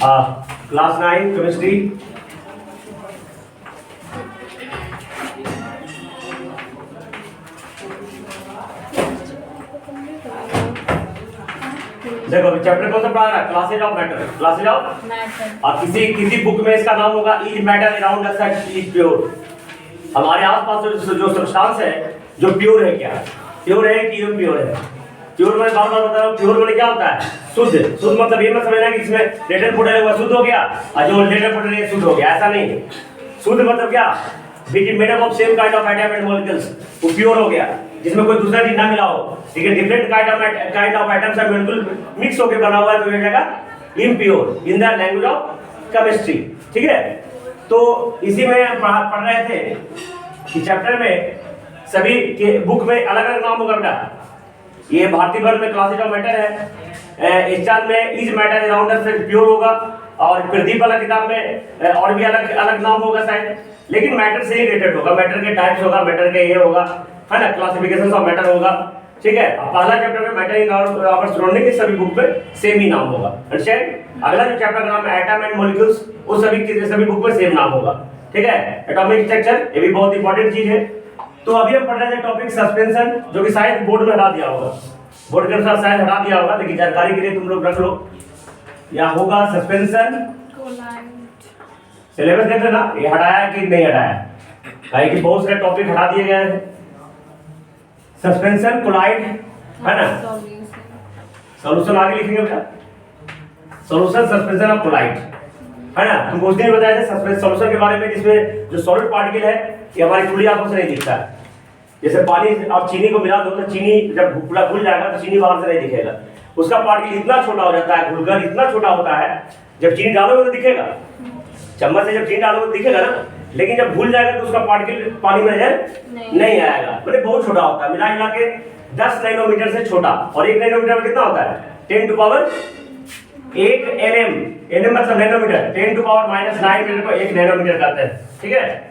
Class 9 chemistry. देखो chapter कौन सा पढ़ा रहा है? Classes of matter, classes of matter. और किसी बुक में इसका नाम होगा is matter around us that is pure. हमारे आसपास जो सब्सटेंस है जो प्योर है, क्या प्योर है कि इम्प्योर है? प्योर में बार बार बता रहा हूं, प्योर में क्या होता है? शुद्ध। शुद्ध मतलब ये मत समझना कि इसमें लेटर फुटर है वो शुद्ध हो गया और जो लेटर फुटर है शुद्ध हो गया, ऐसा नहीं। शुद्ध मतलब क्या? Which is made up of same kind of atom and molecules, वो प्योर हो गया जिसमें कोई दूसरा चीज ना मिला हो, ठीक है। Different kind of atoms and molecule mix होकर बना हुआ है तो ये जगह impure in the language of chemistry, ठीक है। तो इसी में पढ़ रहे थे कि चैप्टर में सभी के बुक में अलग अलग नाम होगा बेटा। ये भारतीय वर्ग में क्लासेज ऑफ मैटर है, इस चाल में is matter around us pure होगा, और प्रदीप वाला किताब में और भी अलग अलग नाम होगा शायद, लेकिन मैटर से ही रिलेटेड होगा। मैटर के टाइप्स होगा, मैटर के ये होगा, है ना, क्लासिफिकेशन ऑफ मैटर होगा, ठीक है। पहला चैप्टर में मैटर इन आवर सराउंडिंग के सभी बुक में सेम ही नाम होगा, अंडरस्टैंड। अगला जो चैप्टर का नाम है एटम एंड मॉलिक्यूल्स, वो सभी बुक में सेम नाम होगा, ठीक है। एटॉमिक स्ट्रक्चर ये भी बहुत इंपॉर्टेंट चीज है। तो अभी हम पढ़ रहे थे टॉपिक सस्पेंशन, जो कि शायद बोर्ड में हटा दिया होगा, बोर्ड के अनुसार शायद हटा दिया होगा, लेकिन जानकारी के लिए तुम लोग रख लो। या होगा सस्पेंशन सिलेबस देख लेना, ये हटाया कि नहीं हटाया, काहे कि बहुत सारे टॉपिक हटा दिए गए हैं। सस्पेंशन, कोलाइड, है ना, सॉल्यूशन आगे लिखेंगे बेटा, सॉल्यूशन, सस्पेंशन और कोलाइड, है ना। तुमको उस दिन बताया था सस्पेंशन सॉल्यूशन के बारे में, जिसमें जो सॉलिड पार्टिकल है ये हमारी खुली आंखों से नहीं दिखता है। जैसे पानी और चीनी को मिला दो तो चीनी जब पूरा घुल जाएगा तो चीनी बाहर से नहीं दिखेगा, उसका पार्टिकल इतना छोटा हो जाता है, घुलकर इतना छोटा होता है, जब चीनी डालोगे तो दिखेगा, चम्मच से जब चीनी डालोगे तो दिखेगा ना, लेकिन जब घुल जाएगा तो उसका पार्टिकल पानी में नहीं आएगा, मतलब बहुत छोटा होता है, मिला के 10 नैनोमीटर से छोटा। और 1 नैनोमीटर में कितना होता है? 10 टू पावर 8 nm, nm मतलब नैनोमीटर, 10 टू पावर -9 मीटर को 1 नैनोमीटर कहते हैं, ठीक है।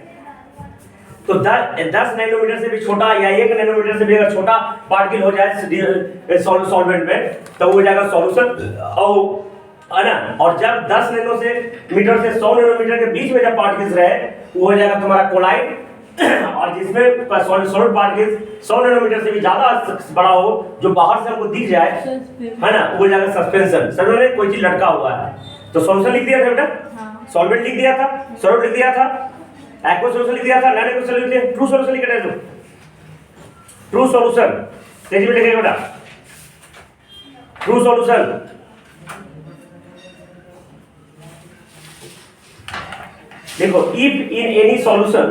तो 10 नैनोमीटर से भी छोटा या 1 नैनोमीटर से भी अगर छोटा पार्टिकल हो जाए सॉल्वेंट में तो वो जाएगा सॉल्यूशन, है ना। और जब 10 मीटर से 100 नैनोमीटर के बीच में जब पार्टिकल्स रहे वो हो जाएगा तुम्हारा कोलाइड, और जिसमें सॉलिड पार्टिकल्स 100 नैनोमीटर से भी ज्यादा बड़ा हो, जो बाहर से हमको दिख जाए, है ना, वो जाएगा सस्पेंशन। सर ने कोई चीज लटका हुआ है तो सॉल्यूशन लिख दिया था बेटा, सॉल्वेंट लिख दिया था, सॉलिड लिख दिया था, एक्वा सॉल्यूशन लिख दिया था, नॉन एक्वा सॉल्यूशन लिख दिया, ट्रू सॉल्यूशन लिख रहे हो, ट्रू सॉल्यूशन तेजी में लिखेगा बेटा, ट्रू सॉल्यूशन। देखो if in any solution,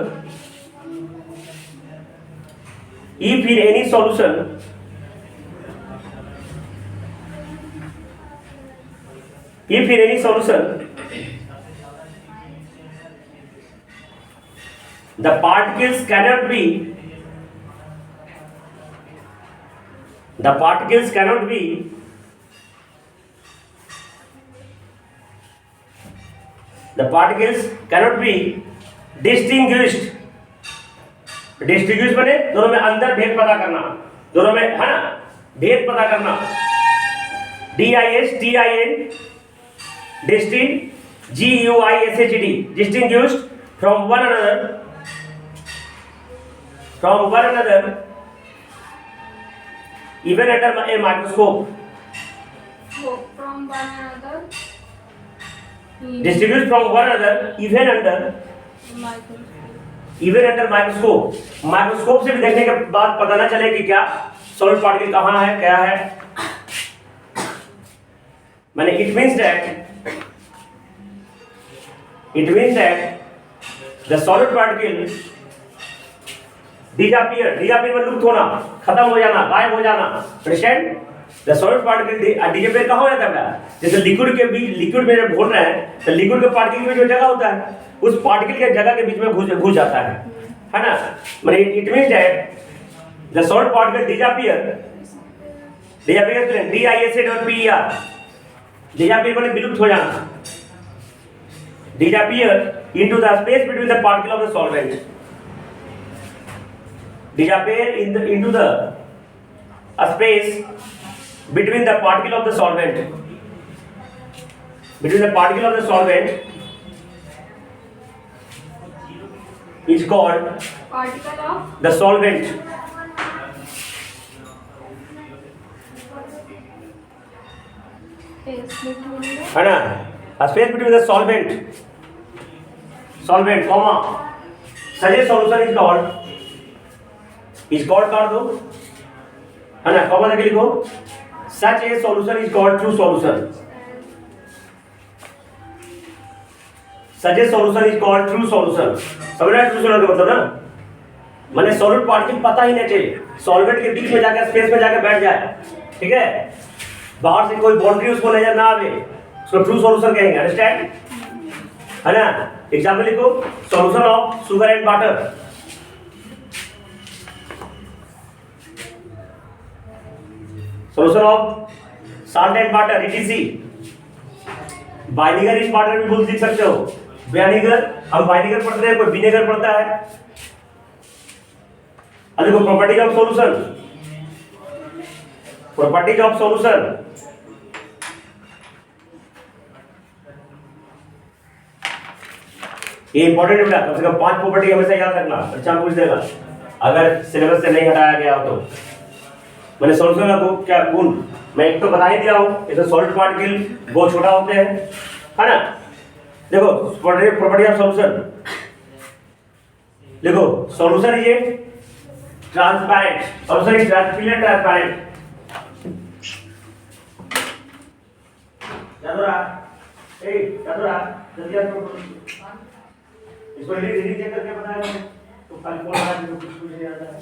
if in any solution the particles cannot be distinguished बने दोनों में अंदर भेद पता करना, दोनों में, है ना, भेद पता करना। DISTIN distinct, GUISHD distinguished from one another even under a microscope. Distinguished from one another even under microscope. Microscope से भी देखने के बाद पता ना चले कि क्या सॉलिड पार्टिकल कहाँ है, क्या है, माने it means that the solid particle disappear में लुप्त होना, खत्म हो जाना, गायब हो जाना, understand. The solid particle disappear कहाँ हो जाता है बेटा? जैसे लिक्विड में जब घोल रहे हैं तो लिक्विड के पार्टिकल में जो जगह होता है उस पार्टिकल के जगह के बीच में घुस जाता है ना, माने it means that the solid particle disappear DISAPER, disappear माने विलुप्त हो जाना, disappear into the space between the particle of the solvent, disappear into the space between the particle of the solvent, between the particle of the solvent is called Particle of the solvent. space between the है ना, a space between the solvent comma such a solution is called कर दो, है ना, comma लगे लिखो, such a solution is called true solution. Such a solution is called true solution. समझ रहे हैं true solution का मतलब ना, मैंने सॉलिड पार्टिकल पता ही नहीं चले, सॉल्वेंट के बीच में जाकर स्पेस में जाकर बैठ जाए, ठीक है, बाहर से कोई बाउंड्री उसको नजर ना आवे, उसको ट्रू सॉल्यूशन कहेंगे, अंडरस्टैंड, है ना। एग्जांपल लिखो, solution of sugar and water, solution of salt and water ETC, vinegar in water भी बोल लिख सकते हो, वाइनेगर, हम वाइनेगर पढ़ते हैं, कोई विनेगर पढ़ता है। अब देखो properties of solution, properties of solution, ये इंपॉर्टेंट बेटा, कम से कम 5 प्रॉपर्टी हमेशा याद रखना, अच्छा पूछ देगा अगर सिलेबस से नहीं हटाया गया हो तो। मैंने सॉल्यूशन का क्या गुण मैं एक तो बता ही दिया हूं, इसमें सॉल्ट पार्टिकल बहुत छोटा होते हैं, है ना। देखो प्रॉपर्टी ऑफ सॉल्यूशन, देखो सॉल्यूशन ये ट्रांसपेरेंट, सॉल्यूशन इज ट्रांसपेरेंट, याद रहा, याद रहा, जल्दी इसको रीडिंग चेक करके बताया तो कल कौन आ रहा है, कुछ नहीं आता है।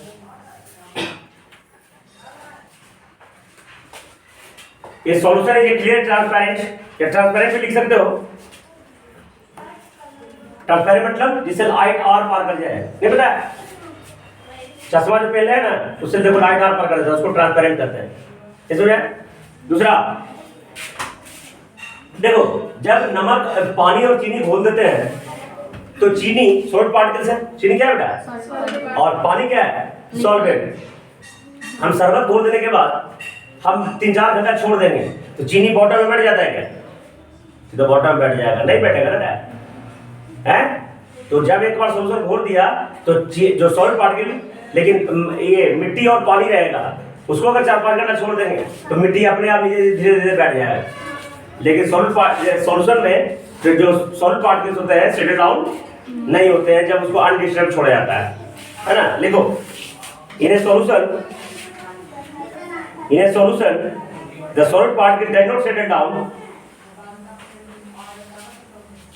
ये सॉल्यूशन है, ये क्लियर ट्रांसपेरेंट, या ट्रांसपेरेंट भी लिख सकते हो। ट्रांसपेरेंट मतलब जिससे लाइट आर पार कर जाए, नहीं पता है, चश्मा जो पहन है ना उससे देखो लाइट आर पार कर जाता है, उसको ट्रांसपेरेंट कहते हैं, ये समझ आया। दूसरा देखो, जब नमक, पानी और चीनी घोल देते हैं तो चीनी सॉल्ट पार्टिकल्स है, चीनी क्या है बेटा, और पानी क्या है, सॉल्वेंट। हम शरबत घोल देने के बाद हम 3-4 घंटा छोड़ देंगे तो चीनी बॉटम में बैठ जाता है क्या, सीधा बॉटम में बैठ जाएगा, नहीं बैठेगा ना है। तो जब एक बार सॉल्यूशन घोल दिया तो जो सॉल्ट पार्टिकल, लेकिन ये मिट्टी और पानी रहेगा, उसको अगर 4-5 घंटा छोड़ देंगे तो मिट्टी अपने आप धीरे धीरे बैठ जाएगा। लेकिन सॉल्यूशन में जो सॉल्ट पार्टिकल्स होते हैं सेटल डाउन नहीं होते हैं जब उसको अनडिस्टर्ब छोड़ा जाता है ना। लिखो, in a solution the salt particle does not settle down,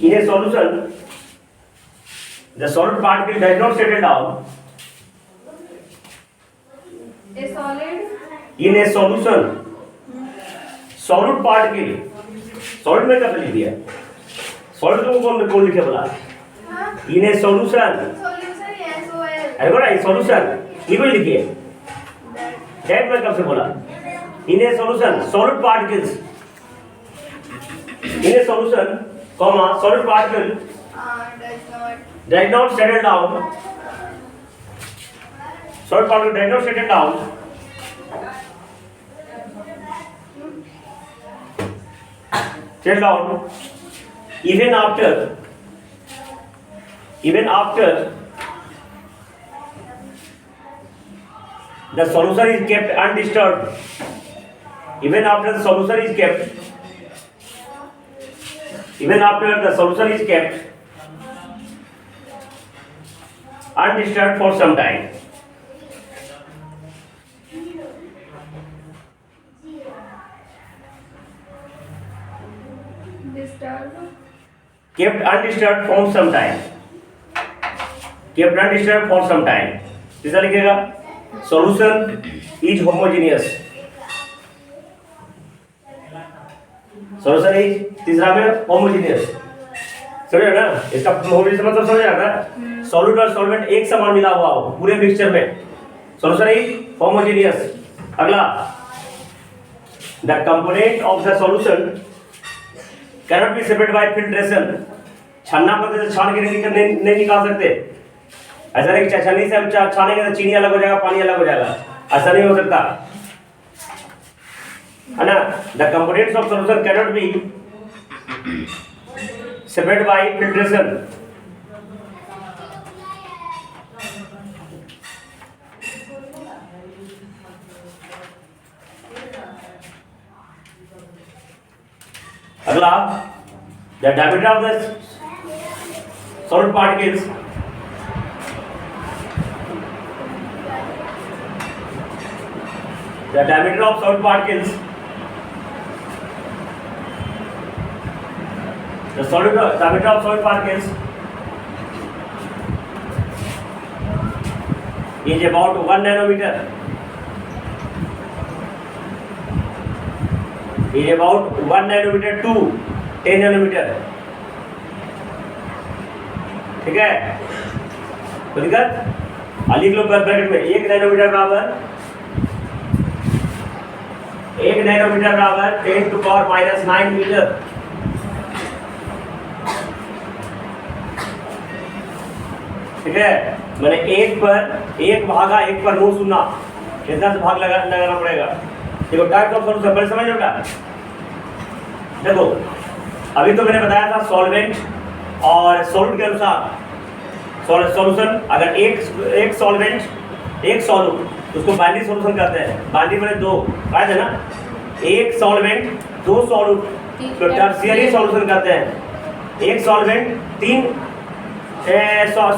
in a solution the salt particle does not settle down, a solid in a solution solid particle, solid में कब लिख दिया, सॉलिड को कौन लिखे बोला, इन ए सॉल्यूशन, अरे बोला सॉल्यूशन ये कोई लिखिए, दैट में कब से बोला, in a solution solid particles, in a solution comma solid particle does not settle down, solid particle does not settle down even after the solution is kept undisturbed, even after the solution is kept undisturbed for some time. disturbed Kept undisturbed for some time. तीसरा लिखेगा, solution is homogeneous. Solution is तीसरा में homogeneous. समझे ना, इसका homogeneous मतलब समझ आ रहा है, सॉल्यूट और सॉल्वेंट एक समान मिला हुआ हो पूरे मिक्सचर में, solution is homogeneous. अगला, the component of the solution cannot be separated by filtration. छानना पड़ता है, छान के नहीं निकाल सकते, ऐसा नहीं कि छन्नी से हम छानेंगे तो चीनी अलग हो जाएगा, पानी अलग हो जाएगा, ऐसा नहीं हो सकता, है ना। The components of solution cannot be separate by filtration. अगला, the diameter of the solid particles the diameter of solid particles the solid diameter of solid particles is about 1 nanometer is about 1 nanometer to 10 nanometer। ठीक है, कोई दिक्कत? लिख लो bracket में 1 nanometre बराबर 10 to power minus 9 metre. ठीक है, मैंने 1 भागा 1 पर 9 सुनना, कितना से भाग लगाना पड़ेगा। देखो टाइप्स ऑफ सॉल्यूशन पहले समझ लो क्या। देखो अभी तो मैंने बताया था सॉल्वेंट और सॉल्यूट के अनुसार सॉल्यूशन, अगर एक सॉल्वेंट एक सॉल्यूट उसको बाइनरी सॉल्यूशन कहते हैं। बाइनरी मैंने 2 कहा था ना, एक सॉल्वेंट 2 सॉल्यूट तो टर्शियरी सॉल्यूशन कहते हैं। एक सॉल्वेंट 3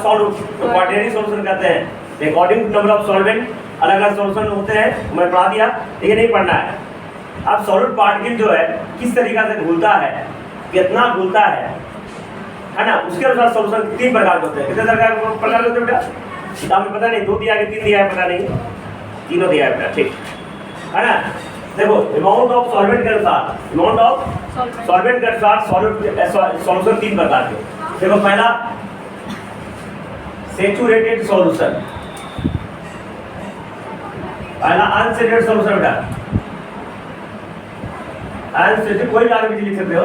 सॉल्यूट तो क्वार्टरनरी सॉल्यूशन कहते हैं। According to number of solvent अलग अलग सॉल्यूशन होते हैं, मैं पढ़ा दिया, ये नहीं पढ़ना है। अब सॉलिड पार्टिकल जो है किस तरीका से घुलता है, कितना घुलता है ना, उसके अनुसार सॉल्यूशन 3 प्रकार के होते हैं। कितने प्रकार के होते हैं बेटा? किताब में पता नहीं, 2 दिया है कि 3 दिया है पता नहीं, तीनों दिया है बेटा, ठीक है ना। देखो अमाउंट ऑफ सॉल्वेंट के अनुसार, अमाउंट ऑफ सॉल्वेंट के अनुसार सॉल्यूशन 3 प्रकार के। देखो पहला सैचुरेटेड सॉल्यूशन, पहला अनसैचुरेटेड सॉल्यूशन बेटा, अनसैचुरेटेड कोई भी आगे लिख सकते हो।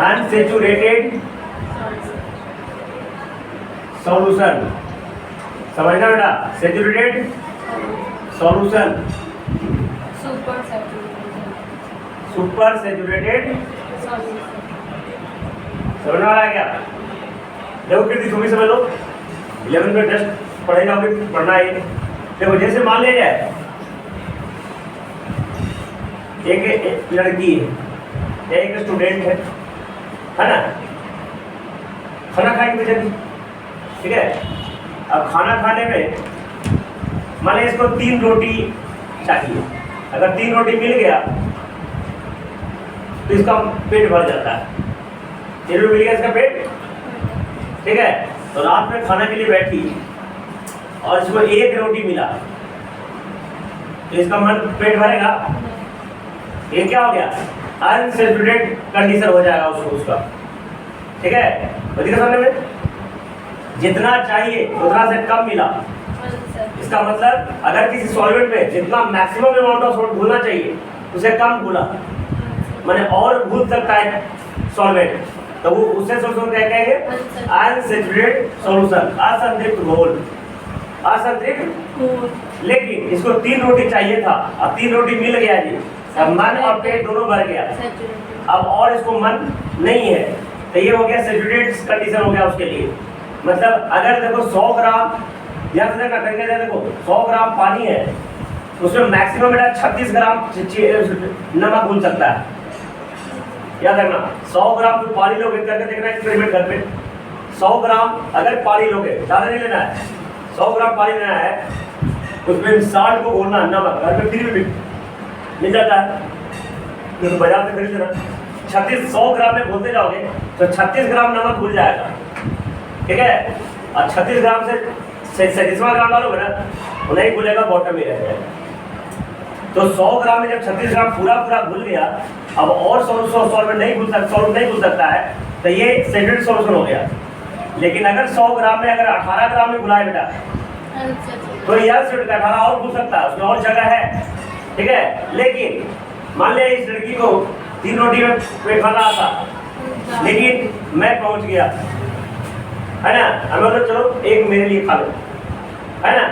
अनसैचुरेटेड सॉल्यूशन, समझना बेटा, सैचुरेटेड सॉल्यूशन, सुपर सैचुरेटेड समझ आ रहा है क्या? देखो कितनी थोड़ी समझ लो, 11 में टेस्ट पढ़ेगा पढ़ना है। देखो जैसे मान लिया जाए एक लड़की है, एक स्टूडेंट है ना, खाना खाएंगे जल्दी, ठीक है। अब खाना खाने में मान लीजिए इसको 3 रोटी चाहिए, अगर 3 रोटी मिल गया तो इसका पेट भर जाता है। 3 रोटी मिल गया इसका पेट, ठीक है। तो रात में खाने के लिए बैठी और इसको 1 रोटी मिला तो इसका मन पेट भरेगा? ये क्या हो गया? अनसैचुरेटेड कंडीशन हो जाएगा उसका, ठीक है। तो समझने में जितना चाहिए उतना से कम मिला, इसका मतलब अगर किसी सॉल्वेंट में जितना मैक्सिमम अमाउंट ऑफ सॉल्ट घुलना चाहिए उसे कम घुला, माने और घुल सकता है सॉल्वेंट, तो वो उससे सॉल्यूशन क्या कहेंगे? अनसैचुरेटेड सॉल्यूशन, असंतृप्त घोल, असंतृप्त। लेकिन इसको 3 रोटी चाहिए था, अब 3 रोटी मिल गया जी, अब मन और पेट दोनों भर गया, अब और इसको मन नहीं है, तो ये हो गया सैचुरेटेड कंडीशन हो गया उसके लिए। मतलब अगर देखो 100 ग्राम या देखो 100 ग्राम पानी है, उसमें मैक्सिमम बेटा 36 ग्राम नमक घुल सकता है। याद रखना, 100 ग्राम तो पानी लोगे, करके देखना एक्सपेरिमेंट घर पे। 100 ग्राम अगर पानी लोगे, ज़्यादा नहीं लेना है, 100 ग्राम पानी लेना है, उसमें साल्ट को घोलना, नमक घर पे फिर भी मिल जाता है, तो बाजार से खरीद लेना। 100 ग्राम में घोलते जाओगे तो 36 ग्राम नमक घुल जाएगा, ठीक है। और 36 ग्राम से 37वां ग्राम डालोगे ना, वो नहीं घुलेगा, बॉटम में रह जाएगा। तो 100 ग्राम में जब 36 ग्राम पूरा घुल गया, अब और सॉल्वेंट नहीं घुल सकता है, तो ये सैचुरेटेड सॉल्यूशन हो गया। लेकिन अगर 100 ग्राम में अगर 18 ग्राम में घुलाए बेटा, तो यह 18 और घुल सकता है, उसमें और जगह है, ठीक है। लेकिन मान लिया इस लड़की को 3 रोटी में पेट भर रहा था, लेकिन मैं पहुंच गया, है ना, हमें मतलब चलो एक मेरे लिए खा लो, है ना।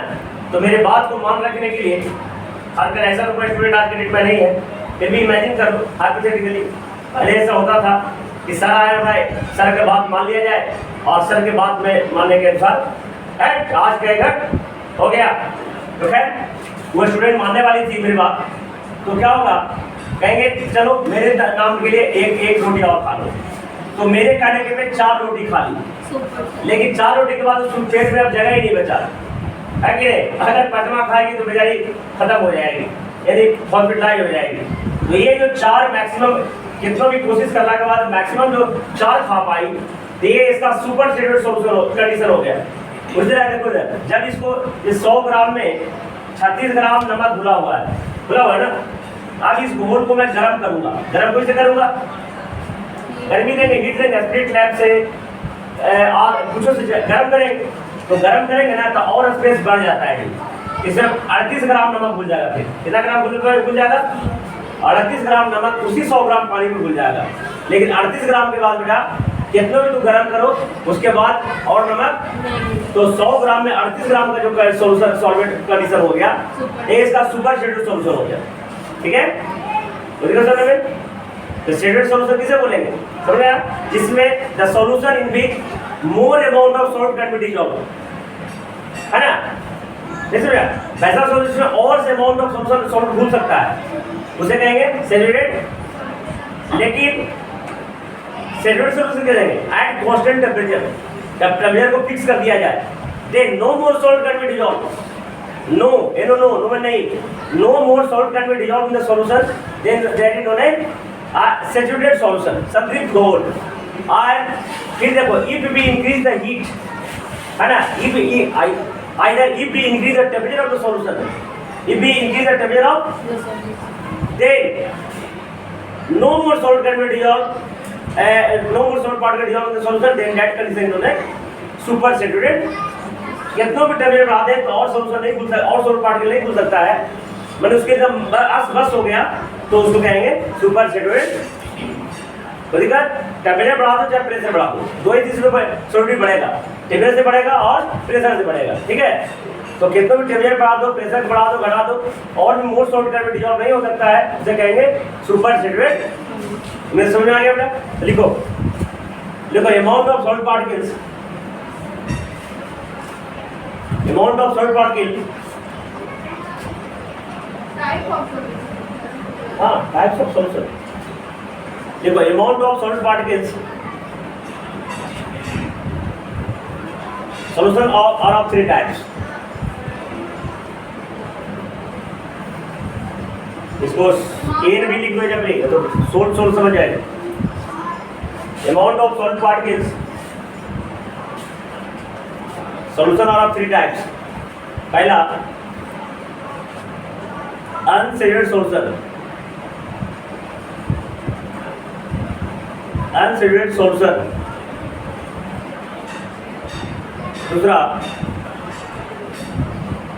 तो मेरे बात को मान रखने के लिए, अगर ऐसा कोई स्टूडेंट आज के डेट में नहीं है, फिर भी इमेजिन कर लो हाइपोथेटिकली पहले ऐसा होता था कि सर आया भाई, सर के बात मान लिया जाए और सर के बात में मानने के अनुसार आज कहेगा हो गया। तो खैर वो स्टूडेंट मानने वाली थी मेरी बात, तो क्या होगा, कहेंगे चलो मेरे नाम के लिए एक रोटी और खा लो। तो मेरे कहने के पे 4 रोटी खा ली, लेकिन 4 रोटी के बाद उसके पेट में अब जगह ही नहीं बचा है कि नहीं। अगर 5वां खाएगी तो बेचारी खत्म हो जाएगी, यानी हॉस्पिटलाइज हो जाएगी। तो ये जो 4 मैक्सिमम, कितना भी कोशिश करने के बाद मैक्सिमम जो 4 खा पाई, तो ये इसका सुपर सेटेड सोल्यूशन कंडीशन हो गया। देखो जब इसको इस 100 ग्राम में 36 ग्राम नमक घुला हुआ है ना। अब इस घोल को मैं गर्म करूंगा। गर्म कैसे करूंगा, गर्मी देंगे, हीट देंगे, स्प्लिट लैब से कुछ से गर्म करेंगे। तो गर्म करेंगे ना तो और स्पेस बढ़ जाता है। इसमें 38 ग्राम नमक घुल जाएगा। फिर कितना ग्राम घुल जाएगा, 38 ग्राम नमक उसी 100 ग्राम पानी में घुल जाएगा। लेकिन 38 ग्राम के बाद बेटा कितना भी तू गर्म करो उसके बाद और नमक, तो 100 ग्राम में 38 ग्राम का जो सोल्यूशन सॉल्वेंट कंडीशन हो गया, ये इसका सुपर सेटेड सोल्यूशन हो गया। ठीक है, तो सेटेड सोल्यूशन किसे बोलेंगे, समझ गया, जिसमें the solution in which more amount of salt can be dissolved, है ना। जैसे वैसा सॉल्यूशन और से अमाउंट ऑफ सॉल्ट घुल सकता है, उसे कहेंगे सैचुरेटेड। लेकिन सैचुरेटेड सॉल्यूशन क्या देंगे, एट कांस्टेंट टेंपरेचर, जब टेंपरेचर को फिक्स कर दिया जाए, then no more salt can be dissolved. No में नहीं, no more salt can be dissolved in the solution, then that is known as saturated solution, संतृप्त घोल। और फिर देखो, if we increase the heat, है ना, if we increase the temperature of the solution, if we increase the temperature of, then no more salt can be dissolved, no more salt part can dissolve in the solution, then that condition is known as super saturated। कितना भी temperature बढ़ा दे तो और solution नहीं घुल सकता, और salt particle नहीं घुल सकता है, मतलब उसके जब बस हो गया तो उसको कहेंगे सुपर सैचुरेटेड। टेम्परेचर बढ़ा दो चाहे प्रेशर बढ़ा दो, दो ही चीज में सॉल्यूट बढ़ेगा, टेम्परेचर से बढ़ेगा और प्रेशर से बढ़ेगा। ठीक है, तो कितना भी टेम्परेचर बढ़ा दो, प्रेशर बढ़ा दो, घटा दो, और भी मोर सॉल्ट का डिसॉल्व नहीं हो सकता है, उसे कहेंगे सुपर सैचुरेटेड। मेरे समझ में आ गया बेटा, लिखो amount of salt particles, amount of salt particle, type of solution, हाँ टाइप्स ऑफ सॉल्यूशन। देखो amount of salt particles, solution are of 3 types. इसको एन भी लिख लो जब नहीं तो सोल्ट समझ जाएगा। Amount of salt particles, solution are of 3 types. पहला अनसैचुरेटेड सॉल्यूशन, अनसैचुरेटेड सॉल्यूशन। दूसरा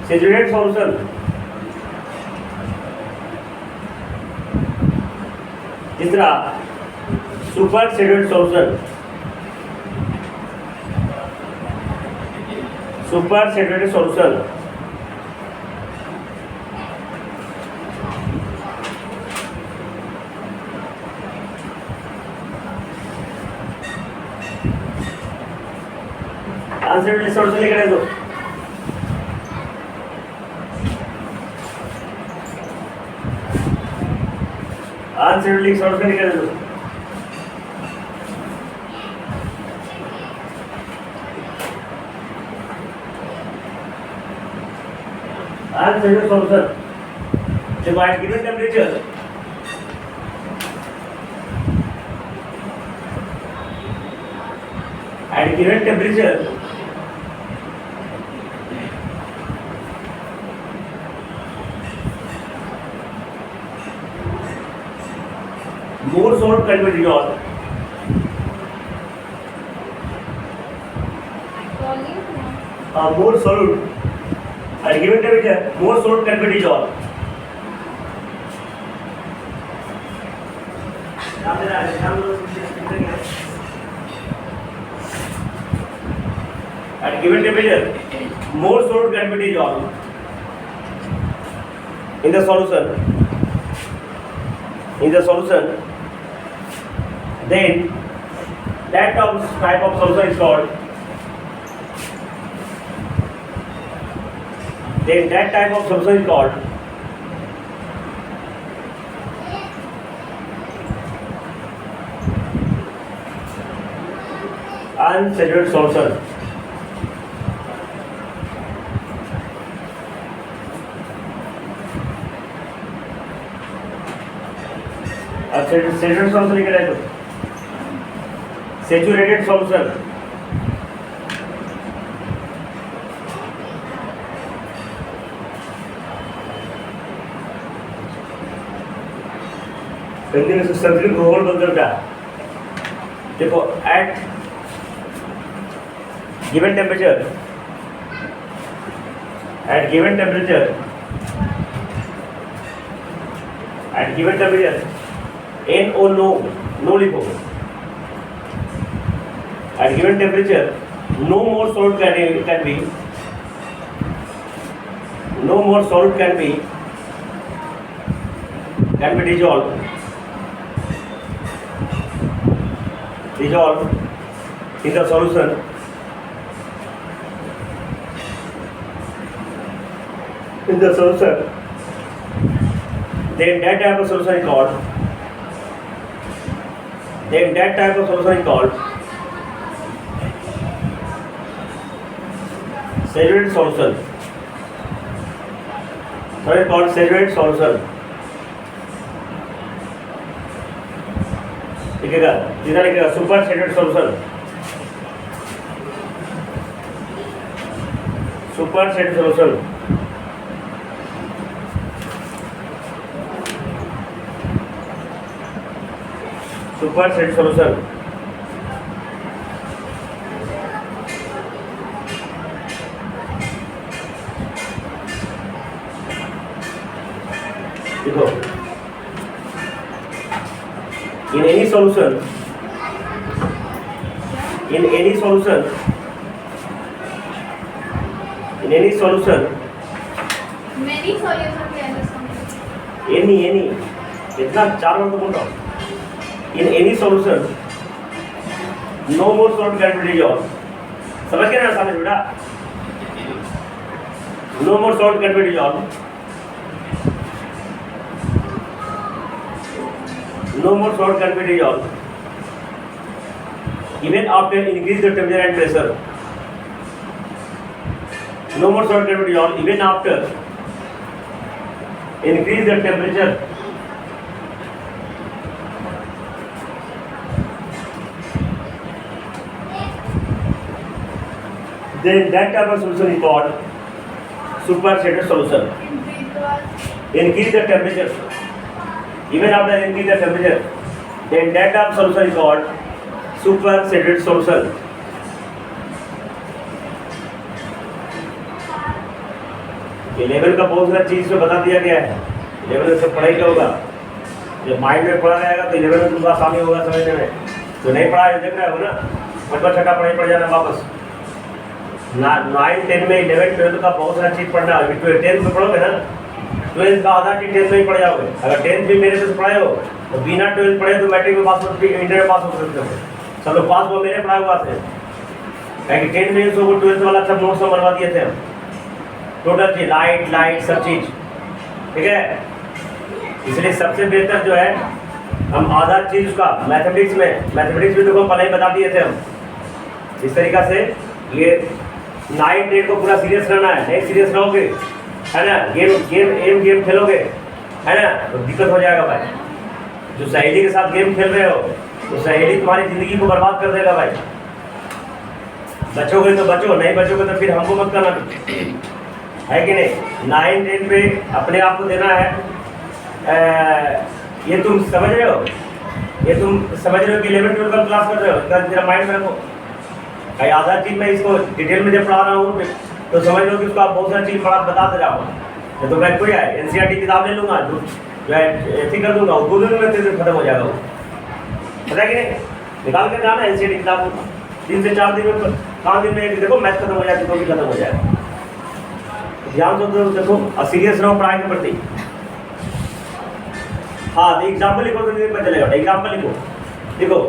सैचुरेटेड सॉल्यूशन। तीसरा super saturated solution, super saturated solution. Unsaturated solution लिख रहे हो, अनसैचुरेटेड सॉल्यूशन लिख रहे हो। अनसैचुरेटेड सॉल्यूशन, देखो at given temperature, at given temperature, more salt can be dissolved, more solute at given temperature, more salt can be dissolved. At given temperature, more salt can be dissolved in the solution. In the solution, then that type of solution is called unsaturated solution. अब saturated solution लिखा जाए तो saturated solution Hindi में संतुलित घोल बदल का देखो at given temperature NO no लिखो at given temperature no more solid can be dissolved in the solution then that type of solution is called saturated solution. So it's called saturated solution. लिखेगा जितना लिखेगा super saturated solution देखो in any solution many solutions any इतना चार बार तो बोल रहा हूँ in any solution no more solid can be dissolved समझ गए ना समझ बेटा no more solid can be dissolved even after increase the temperature and pressure no more solid can be dissolved even after increase the temperature then that type of solution is called super saturated solution. Increase the temperature even after increase the temperature then that type of solution is called super saturated solution. ये level का बहुत सारा चीज में बता दिया गया है लेवल से पढ़ाई क्या होगा जब माइंड में पढ़ा जाएगा तो लेवल में तुमको आसानी होगा समझने में तो नहीं पढ़ा देख रहे हो ना बच्चा छठा पढ़ाई पढ़ जाना वापस 9, 10 में 11, 12 का बहुत सारा चीज पढ़ना है 10th में पढ़ोगे ना 12th का आधा चीज 10th में ही पढ़ जाओगे अगर 10th भी मेरे से पढ़ाए हो तो बिना 12th पढ़े तो मैट्रिक में पास हो इंटर में पास हो सकते हो सब लोग पास हुआ मेरे पढ़ाए हुआ से क्योंकि 10th में सब 12th वाला सब नोट्स बनवा दिए थे हम टोटल चीज लाइट सब चीज ठीक है इसलिए सबसे बेहतर जो है हम आधा चीज उसका मैथमेटिक्स में देखो पहले ही बता दिए थे हम इस तरीका से ये 9, 10 को पूरा सीरियस रहना है नहीं सीरियस रहोगे है ना गेम खेलोगे है ना तो दिक्कत हो जाएगा भाई जो सहेली के साथ गेम खेल रहे हो तो सहेली तुम्हारी जिंदगी को बर्बाद कर देगा भाई बचोगे तो बचो नहीं बचोगे तो फिर हमको मत करना है कि नहीं 9, 10 पे अपने आप को देना है ये तुम समझ रहे हो कि 11, 12 का क्लास कर रहे हो तेरा माइंड में रखो भाई आधा चीज मैं इसको डिटेल में जब पढ़ा रहा हूँ तो समझ लो कि उसको आप बहुत सारी चीज बताते जाओ तो मैं कोई है NCERT किताब ले लूँगा जो है ऐसे कर दूंगा 2 दिन में तेरे खत्म हो जाएगा वो पता कि नहीं निकाल कर जाना NCERT किताब 3 से 4 दिन में 5 दिन में देखो मैथ खत्म हो जाएगी तो भी खत्म हो जाएगा ध्यान दो देखो सीरियस रहो पढ़ाई के प्रति हाँ तो एग्जाम्पल लिखो तो नहीं पता चलेगा एग्जाम्पल लिखो देखो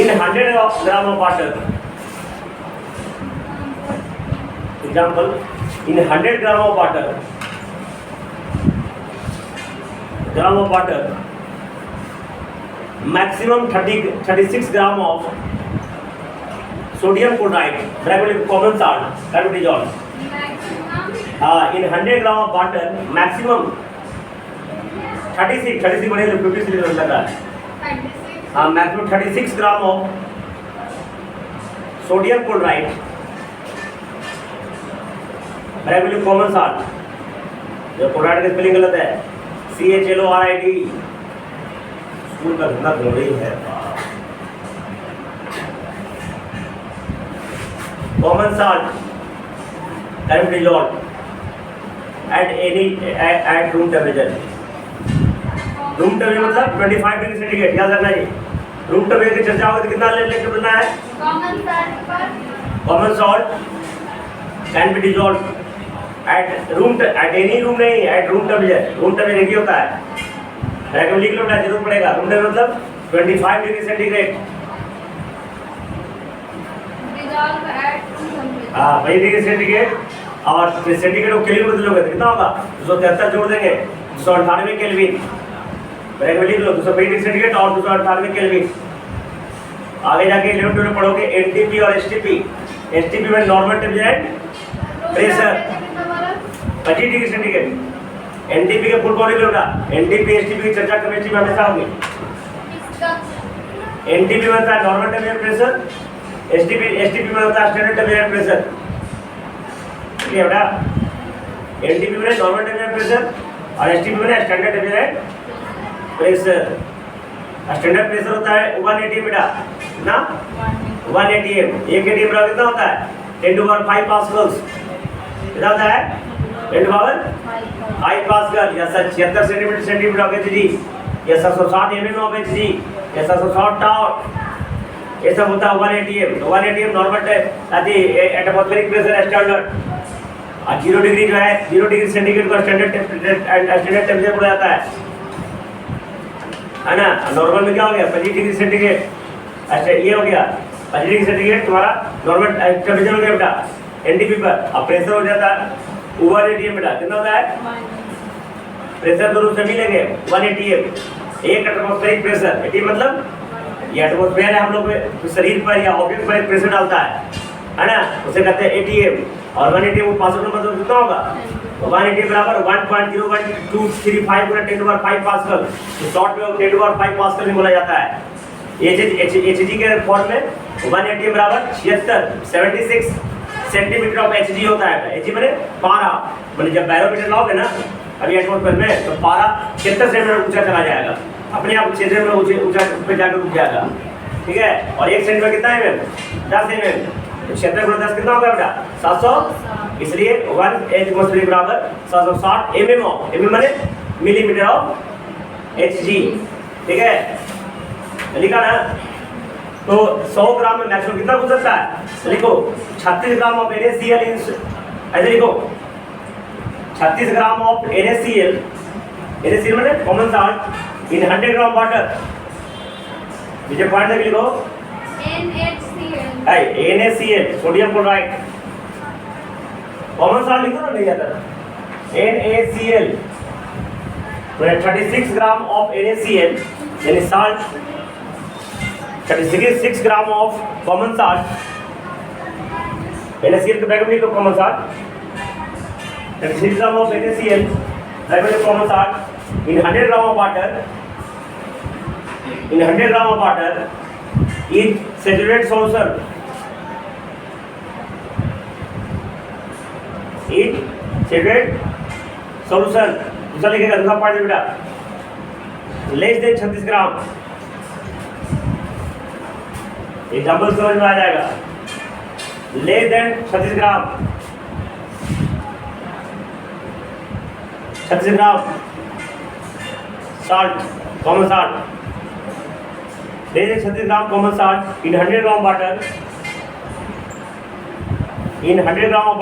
in 100 gram of water, example, in 100 gram of water, maximum 36 gram of sodium chloride, common salt, can be dissolved. In 100 gram of water, maximum 36 बड़े 50 लीटर लग रहा है. Maximum 36 gram of sodium chloride, regular common salt. जो chloride का spelling गलत है, CHLORID. School का धंधा गड़बड़ी है. Common salt can be dissolved at room temperature. Room temperature मतलब 25 डिग्री सेंटीग्रेड. याद रखना है. रूम टेम्परेचर की चर्चा होगी तो कितना लेकर बनना है. Common salt can be dissolved at any room नहीं, at room temperature. Room temperature एक ही होता है. रेगुलर लिख लो ना, जरूर पड़ेगा. रूम टेम्परेचर मतलब 25 डिग्री सेंटीग्रेड. हाँ 25 डिग्री सेंटीग्रेड. और सेंटीग्रेड को केल्विन में बदलोगे तो कितना होगा. 273 जोड़ देंगे, 298 केल्विन. लिख लो 220 डिग्री सेंटीग्रेड और 298 केल्विन. आगे जाके 11 पढ़ोगे एनटीपी और एसटीपी. एसटीपी में normal temperature pressure 25 degree centigrade. NTP के फुल फॉर्म लिख लो ना. एनटीपी एसटीपी की चर्चा केमिस्ट्री में हमेशा होगी. एनटीपी में होता है नॉर्मल टेम्परेचर प्रेशर, एसटीपी में होता है स्टैंडर्ड टेम्परेचर प्रेशर. ठीक है बेटा. एनटीपी में नॉर्मल टेम्परेचर प्रेशर और एसटीपी में standard temperature pressure. Standard pressure होता है 1 atm बेटा. कितना 1 atm. 1 atm बराबर कितना होता है 10⁵ पास्कल्स. कितना होता है 10⁵ पास्कल. या 76 सेंटीमीटर ऑफ Hg, या 760 mm ऑफ Hg, या 760 टाउ. ये सब होता है 1 atm. 1 atm normal atmospheric pressure standard. और 0 डिग्री जो है 0 डिग्री सेंटीग्रेड को स्टैंडर्ड टेम्परेचर बोला जाता है ना. नॉर्मल में क्या हो गया 25 डिग्री सेंटीग्रेड. अच्छा ये हो गया 25 डिग्री सेंटीग्रेड तुम्हारा नॉर्मल टेम्परेचर हो गया बेटा एनटीपी पर. अब प्रेशर हो जाता है 1 atm बेटा. कितना होता है प्रेशर दोनों से मिलेंगे 1 atm. एक एटमॉस्फेरिक प्रेशर. एटी मतलब ये एटमॉस्फेयर है हम लोग शरीर पर या ऑब्जेक्ट पर प्रेशर डालता है ना, उसे कहते हैं एटीएम. और 1 atm पास्कल में मतलब कितना होगा 1 atm बराबर 1.01235 गुना 10⁵ पास्कल. शॉर्ट में 10⁵ पास्कल में बोला जाता है. Hg के फॉर्म में 1 atm बराबर 76 सेंटीमीटर ऑफ Hg होता है. Hg माने पारा. माने जब बैरोमीटर लाओगे ना अभी एटमॉस्फेयर में तो पारा 76 सेंटीमीटर ऊंचा चला जाएगा. अपने आप 6 सेंटीमीटर ऊंचा पे जाकर रुक जाएगा. ठीक है. और 1 सेंटीमीटर कितना है 10 mm. 76 गुणा 10 कितना होगा बेटा 700. इसलिए 1 एटमॉस्फेयर बराबर 760 mm ऑफ mm माने मिलीमीटर ऑफ Hg. ठीक है लिखा ना. तो 100 ग्राम में मैक्सिमम कितना हो सकता है. लिखो 36 ग्राम ऑफ NaCl. ऐसे लिखो 36 ग्राम ऑफ NaCl. NaCl माने common salt in 100 gram water. मुझे पॉइंट तक लिखो NaCl sodium chloride. Common salt लिखो ना नहीं आता. NaCl 36 ग्राम ऑफ NaCl यानी salt. 36 gram of common salt. NaCl के ब्रैकेट में लिखो common salt. 36 gram of NaCl bracket में common salt in 100 gram of water. In 100 gram of water, each saturated solution. Each saturated solution. दूसरा लिखेगा दूसरा part बेटा. Less than 36 ग्राम. Example समझ में आ जाएगा. Less than 36 gram. 36 gram salt, common salt. There is 36 gram common salt in 100 gram water. In 100 gram of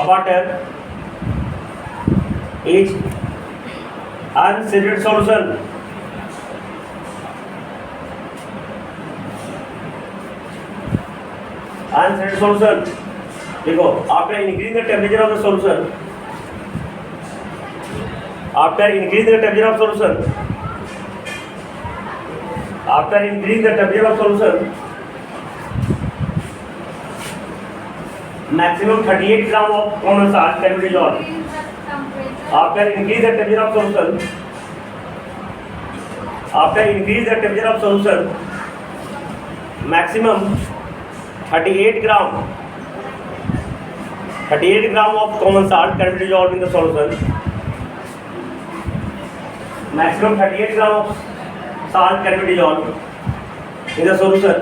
water, each unsaturated solution, unsaturated solution देखो, after increasing the temperature of the solution, after increasing the temperature of solution, after increasing the temperature of solution, maximum 38 gram of common salt can be dissolved. After increase the temperature of solution, after increase the temperature of solution, maximum 38 gram of common salt can be dissolved in the solution. Maximum 38 gram of salt can be dissolved in the solution.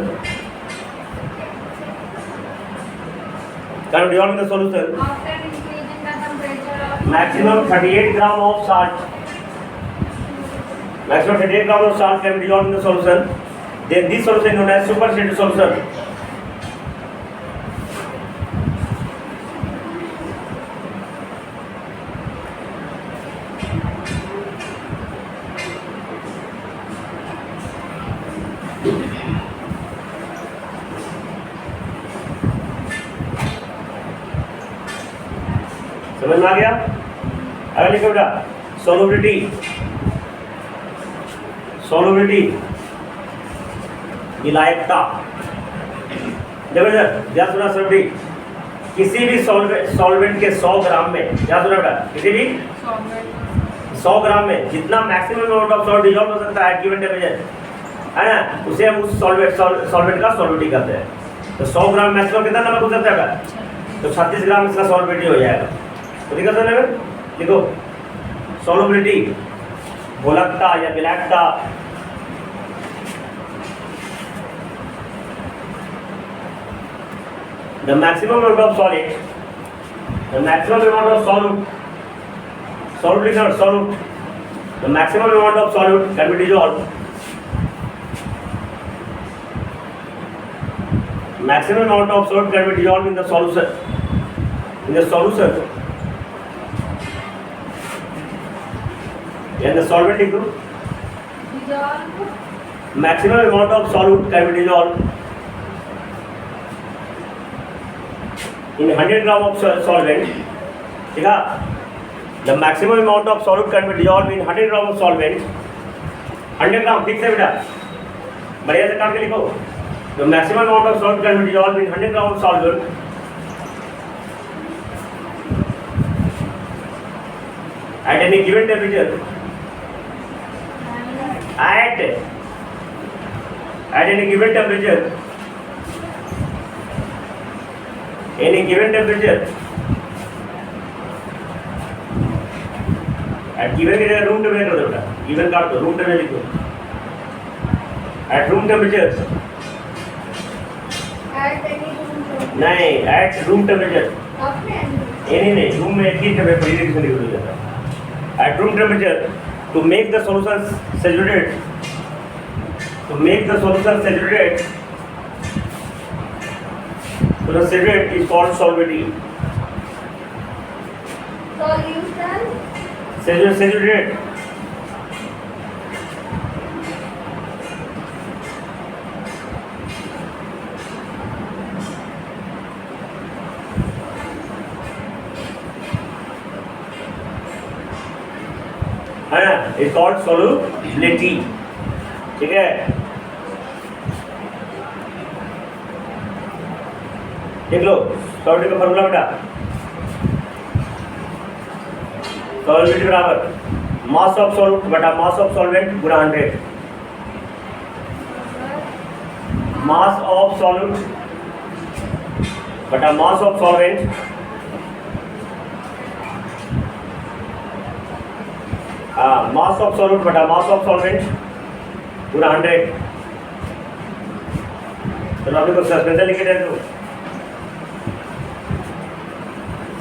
Can be dissolved in the solution. After increasing the temperature of Maximum 38 gram of salt. Maximum 38 gram of salt can be dissolved in the solution. Then this solution is known as supersatured solution. समझ में आ गया? अगर लिखो बेटा solubility, solubility विलायकता। देखो ध्यान सुना solubility, किसी भी सॉल्वेंट के 100 ग्राम में, ध्यान सुना बेटा, किसी भी 100 ग्राम में जितना maximum amount of salt dissolve हो सकता है गिवन टेम्परेचर, है ना, उसे हम उस सॉल्वेंट का सॉल्युबिलिटी कहते हैं। तो 100 ग्राम मैक्सिमम कितना नमक हो सकता है बेटा? तो 36 ग्राम इसका सॉल्युबिलिटी हो जाएगा। तो ठीक है, देखो सॉल्युबिलिटी, घोलकता या विलायकता, the maximum amount of solid, the maximum amount of solute, the maximum amount of solute can be dissolve, maximum amount of salt can be dissolved in the solution, and the solvent equal dissolve maximum amount of solute can be dissolved in 100 gram of solvent, ठीक है? The maximum amount of solute can be dissolved in 100 gram of solvent, 100 ग्राम, ठीक से बेटा बढ़िया से काट के लिखो। The maximum amount of salt can be dissolved in 100 gram of solvent at any given temperature. At any given temperature. Any given temperature. At given की जगह room temperature कर दो बेटा, given काट दो, room temperature लिखो। At room temperature. at any room नहीं, at room temperature. temperature. नहीं, रूम में एक ही टेम्परेचर इरेक्शन लिख हो जाता है। At room temperature, to make the solution saturated, to make the solution saturated, so the saturate is called solidity. Solution Saturated. है ना, इज कॉल्ड सॉल्युबिलिटी, ठीक है? देख लो सॉल्युबिलिटी का फॉर्मूला बेटा, सॉल्युबिलिटी बराबर मास ऑफ सॉल्यूट बटा मास ऑफ सॉल्वेंट गुणा 100। मास ऑफ सॉल्यूट बटा mass of solvent mass of solute बटा मास ऑफ सॉल्वेंट पूरा 100। चलो अभी को सस्पेंशन लिखे दे दो।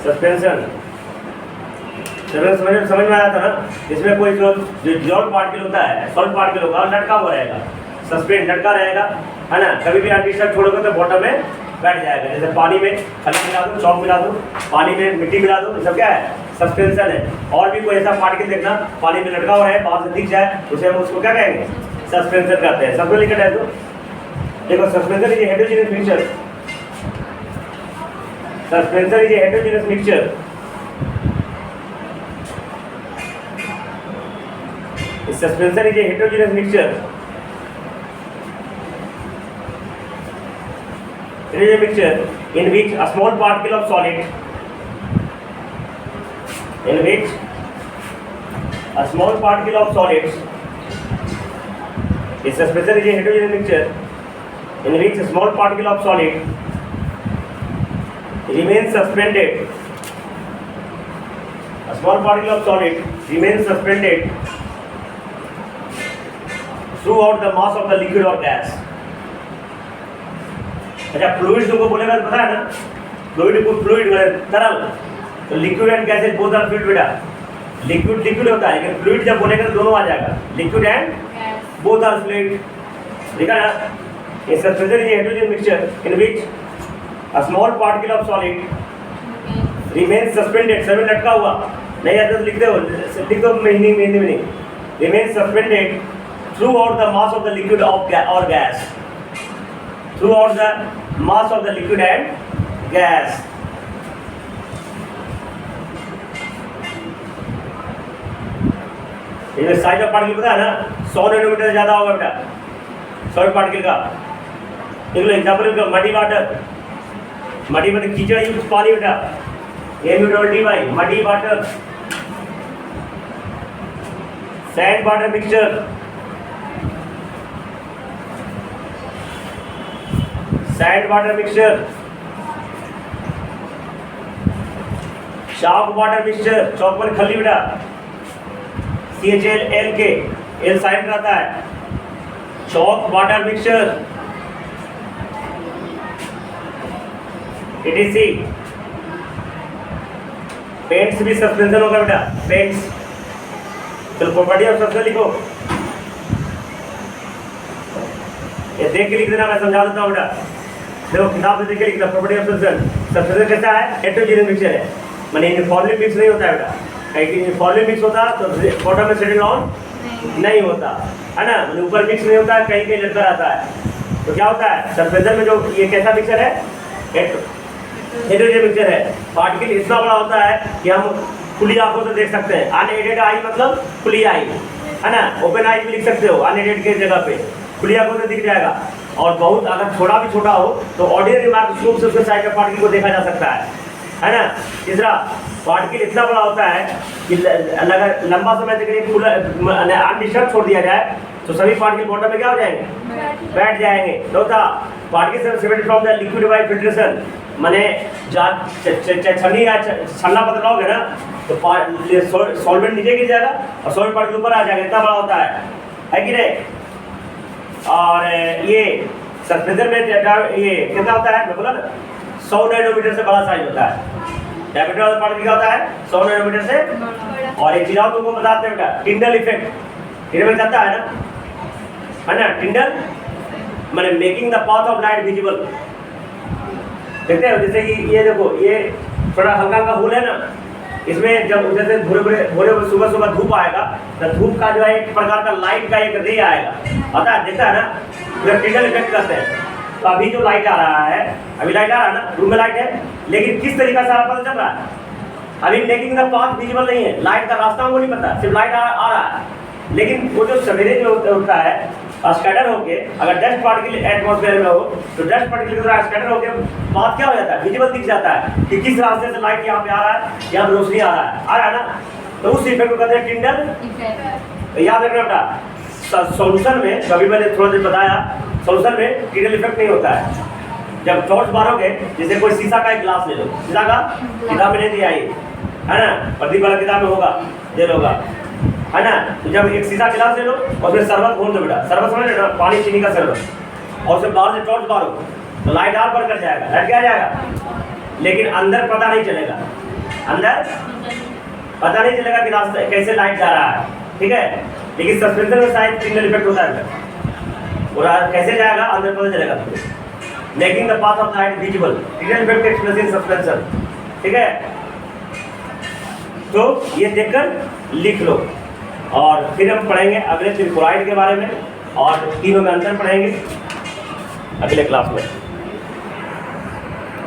सस्पेंशन समझ में आया था ना? इसमें कोई जो डिसॉल्व पार्टिकल होता है, सॉल्ट पार्टिकल होगा, लटका हुआ रहेगा, सस्पेंड लटका रहेगा, है ना? कभी भी अनडिस्टर्ब छोड़ोगे तो बॉटम में बैठ जाएगा। जैसे पानी में खली मिला दो, चौक मिला दो, पानी में मिट्टी मिला दो, ये सब क्या है? सस्पेंशन है। और भी कोई ऐसा पार्टिकल देखना पानी में लटका हुआ है, बाहर से दिख जाए, उसे हम उसको क्या कहेंगे? सस्पेंशन कहते हैं। सबको लिखा है तो देखो, suspension is a heterogeneous mixture. Suspension is a heterogeneous mixture. Suspension is a heterogeneous mixture. It is a mixture in which a small particle of solid, in which a small particle of solids, a suspension is a heterogeneous mixture in which a small particle of solid remains suspended. A small particle of solid remains suspended throughout the mass of the liquid or gas. अच्छा, fluid तुमको बोलेगा तो पता है ना, fluid तरल, तो liquid and gases both are fluid बेटा। लिक्विड होता है, लेकिन फ्लूइड जब बोलेगा तो दोनों आ जाएगा, liquid and both are fluid. देखा ना, ये suspension is a heterogeneous mixture in which a small particle of solid remains suspended. सब लटका हुआ नहीं आता तो लिख दो हिंदी में नहीं, remains suspended throughout the mass of the liquid or gas. Throughout the mass of the liquid and gas. ये साइज ऑफ पार्टिकल पता है ना, 100 नैनोमीटर से ज्यादा होगा बेटा, सॉलिड पार्टिकल का। देख लो एग्जाम्पल, मडी वाटर, मडी मतलब कीचड़ युक्त पानी बेटा, MU/DY muddy water. Sand water mixture, sand water mixture, chalk water mixture, chalk पर खली बेटा, CHL के एल साइड रहता है, chalk water mixture, ETC। Paints भी सस्पेंशन होगा बेटा, पेंट्स। चलो प्रॉपर्टी ऑफ सस्पेंशन लिखो, ये देख के लिख देना, मैं समझा देता हूँ बेटा। देखो किताब से देख के लिखना, प्रॉपर्टी ऑफ सस्पेंशन। सस्पेंशन कैसा है? हेटेरोजेनस मिक्सचर है, माने यूनिफॉर्मली मिक्स नहीं होता है बेटा। कहीं यूनिफॉर्मली मिक्स होता तो बॉटम में सेटल डाउन नहीं होता है ना, मतलब ऊपर मिक्स नहीं होता है, कहीं कहीं लटका रहता है। तो क्या होता है सस्पेंशन में? जो ये कैसा मिक्सचर है? हेटेरोजेनस मिक्सचर है। पार्टिकल इतना बड़ा होता है कि हम खुली आंखों से देख सकते हैं। अनएडेड आई मतलब खुली आई है ना, ओपन आई भी लिख सकते हो, अनएडेड के जगह पे खुली आंखों से दिख जाएगा। और बहुत अगर थोड़ा भी छोटा हो तो ऑर्डिनरी माइक्रोस्कोप से उसके साइड का पार्टिकल को देखा जा सकता है ना। तीसरा, पार्टिकल इतना बड़ा होता है कि अगर लंबा समय तक अनडिस्टर्ब छोड़ दिया जाए तो सभी पार्टिकल बॉटम में क्या हो जाएंगे? बैठ जाएंगे। चौथा, particle separated from the liquid bye filtration, माने छन्नी या छन्ना बदलाओगे ना तो सॉल्वेंट नीचे गिर जाएगा और सॉलिड पार्टिकल ऊपर आ जाएगा, इतना बड़ा होता है कि नहीं। और ये सस्पेंशन में ये कितना होता है? मैं बोला ना 100 नैनोमीटर से बड़ा साइज होता है। डायमीटर वाला पार्टिकल क्या होता है? 100 नैनोमीटर से। और एक चीज और तुमको बताते हैं बेटा, टिंडल इफेक्ट। टिंडल जाता है ना, टिंडल माने making the path of light visible. देखते हो जैसे कि ये देखो, ये थोड़ा हल्का हल्का होल है ना, इसमें जब जैसे भोरे सुबह धूप आएगा तो धूप का जो है एक प्रकार का लाइट का एक रे आएगा, आता है, देखता है ना, पूरा टिंडल इफेक्ट करते हैं। तो अभी जो लाइट आ रहा है, अभी लाइट आ रहा है ना, रूम में लाइट है, लेकिन किस तरीका से पता चल रहा है? अभी मेकिंग द पाथ विजिबल नहीं है, लाइट का रास्ता हमको नहीं पता, सिर्फ लाइट आ रहा है। लेकिन वो जो सवेरे जो होता है स्कैटर होके, अगर डस्ट पार्टिकल एटमॉस्फेयर में हो तो डस्ट पार्टिकल की तरह स्कैटर होके बात क्या हो जाता है? विजिबल दिख जाता है कि किस रास्ते से लाइट यहाँ पे आ रहा है, यहाँ पे रोशनी आ रहा है ना। तो उस इफेक्ट को कहते हैं टिंडल इफेक्ट। याद रखना बेटा, सॉल्यूशन में कभी मैंने थोड़ा देर बताया, सॉल्यूशन में टिंडल इफेक्ट नहीं होता है। जब टॉर्च मारोगे, जैसे कोई शीशा का एक ग्लास ले लो, शीशा का किताब में नहीं दिया है ना, प्रदीप वाला किताब में होगा, दे लोगा है ना। तो जब एक शीशा गिलास ले लो और उसमें शरबत घोल दो बेटा, शरबत समझ लेना, पानी चीनी का शरबत, और उसमें बाहर से टॉर्च मारो तो लाइट आर पर कर जाएगा, लाइट क्या जाएगा, लेकिन अंदर पता नहीं चलेगा, अंदर पता नहीं चलेगा कि रास्ता कैसे लाइट जा रहा है, ठीक है। लेकिन सस्पेंशन में शायद टिंडल इफेक्ट होता है, और कैसे जाएगा अंदर पता चलेगा तुमको। Making the path of light visible, Tyndall effect express in suspension, ठीक है। तो ये देखकर लिख लो। और फिर हम पढ़ेंगे अगले दिन क्लोराइड के बारे में और तीनों में अंतर पढ़ेंगे अगले क्लास में।